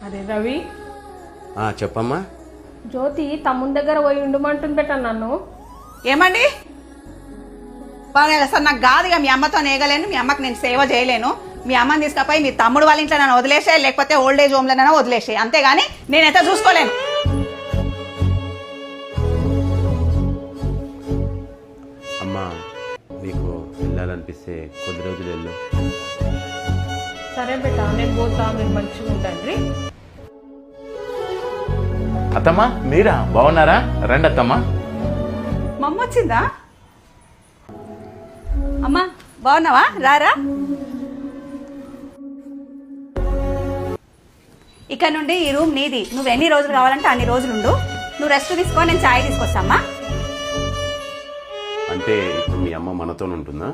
అరే రవి, చెప్పమ్మా. జ్యోతి తమ్ముని దగ్గర పోయి ఉండమంటుంది బెట్ట నన్ను. ఏమండి సార్, నాకు కాదుగా మీ అమ్మతో నేగలేను, మీ అమ్మకి నేను సేవ చేయలేను. మీ అమ్మని తీసుకపోయి మీ తమ్ముడు వాళ్ళ ఇంట్లో నన్ను వదిలేసే, లేకపోతే ఓల్డ్ ఏజ్ హోమ్లోనైనా వదిలేసే, అంతేగాని నేనైతే చూసుకోలేను. అమ్మా, నీకు వెళ్ళాలనిపిస్తే కొద్ది రోజులు వెళ్ళు. సరే బెట్ట, నేను పోతా, మీరు మంచిగా ఉండండి. అత్తమ్మా, మీరా? బాగున్నారా? రండి అత్తమ్మా. మా అమ్మ వచ్చిందా? అమ్మా బాగున్నావా? రారా. ఇక నుండి ఈ రూమ్ నీది. నువ్వు ఎన్ని రోజులు కావాలంటే అన్ని రోజులు ఉండు. నువ్వు రెస్ట్ తీసుకో, నేను ఛాయ్ తీసుకొస్తామ్మా. అంటే ఇప్పుడు మీ అమ్మ మనతో ఉంటుందా?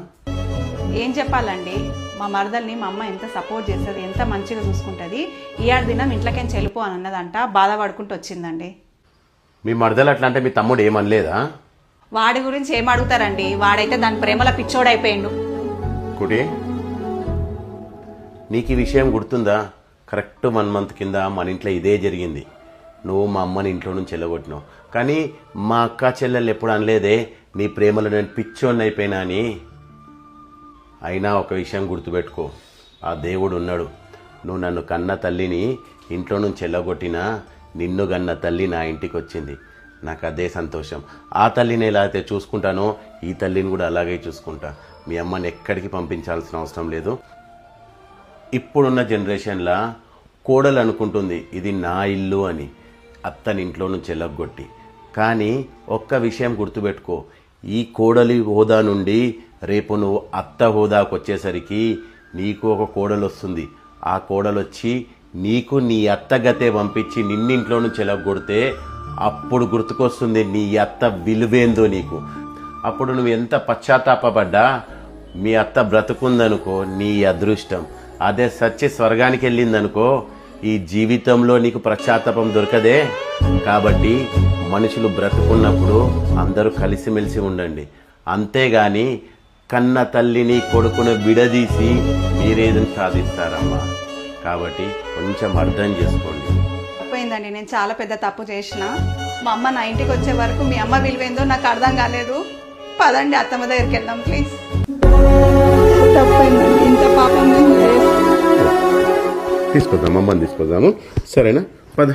ఏం చెప్పాలండి, మా మరదల్ని మా అమ్మ ఎంత సపోర్ట్ చేస్తుంది, ఎంత మంచిగా చూసుకుంటుంది. ఈయాడు దినం ఇంట్లోకేం చెల్లిపో అని అన్నదంట, బాధపడుకుంటూ వచ్చిందండి. మీ మరదలు అట్లా అంటే మీ తమ్ముడు ఏమనలేదా? వాడి గురించి ఏం అడుగుతారండి, వాడైతే దాని ప్రేమలో పిచ్చోడైపోయిండు. కుటి, నీకు ఈ విషయం గుర్తుందా? కరెక్ట్ 1 month కింద మన ఇంట్లో ఇదే జరిగింది. నువ్వు మా అమ్మని ఇంట్లో నుంచి వెళ్ళగొట్టినావు. కానీ మా అక్క చెల్లెళ్ళు ఎప్పుడు అనలేదే నీ ప్రేమలో నేను పిచ్చోడిని అయిపోయినా అని. అయినా ఒక విషయం గుర్తుపెట్టుకో, ఆ దేవుడు ఉన్నాడు. నువ్వు నన్ను కన్న తల్లిని ఇంట్లో నుంచి వెళ్ళగొట్టినా నిన్ను కన్న తల్లి నా ఇంటికి వచ్చింది. నాకు అదే సంతోషం. ఆ తల్లిని ఎలా అయితే చూసుకుంటానో ఈ తల్లిని కూడా అలాగే చూసుకుంటా. మీ అమ్మని ఎక్కడికి పంపించాల్సిన అవసరం లేదు. ఇప్పుడున్న జనరేషన్లో కోడలు అనుకుంటుంది ఇది నా ఇల్లు అని, అత్తని ఇంట్లో నుంచి వెళ్ళగొట్టి. కానీ ఒక్క విషయం గుర్తుపెట్టుకో, ఈ కోడలి హోదా నుండి రేపు నువ్వు అత్త హోదాకు వచ్చేసరికి నీకు ఒక కోడలు వస్తుంది. ఆ కోడలు వచ్చి నీకు నీ అత్తగతే పంపించి నిన్నింట్లో నుంచి వెళ్ళగొడితే అప్పుడు గుర్తుకొస్తుంది నీ అత్త విలువేందో నీకు. అప్పుడు నువ్వు ఎంత పశ్చాత్తాపడ్డా మీ అత్త బ్రతుకుందనుకో నీ అదృష్టం. అదే సచ్చి స్వర్గానికి వెళ్ళిందనుకో ఈ జీవితంలో నీకు పశ్చాత్తాపం దొరకదే. కాబట్టి మనుషులు బ్రతుకున్నప్పుడు అందరూ కలిసిమెలిసి ఉండండి. అంతేగాని కన్న తల్లిని కొడుకును విడదీసి మీరేదని సాధిస్తారమ్మా. కాబట్టి కొంచెం అర్థం చేసుకోండి. తప్పైందండి, నేను చాలా పెద్ద తప్పు చేసిన. మా అమ్మ నా ఇంటికి వచ్చే వరకు మీ అమ్మ విలువేందో నాకు అర్థం కాలేదు. పదండి అత్తమ్మ దగ్గరికి వెళ్దాం ప్లీజ్. తప్పైందండి, ఇంత పాపం తీసుకొద్దాం, అమ్మని తీసుకొద్దాము. సరేనా? పద.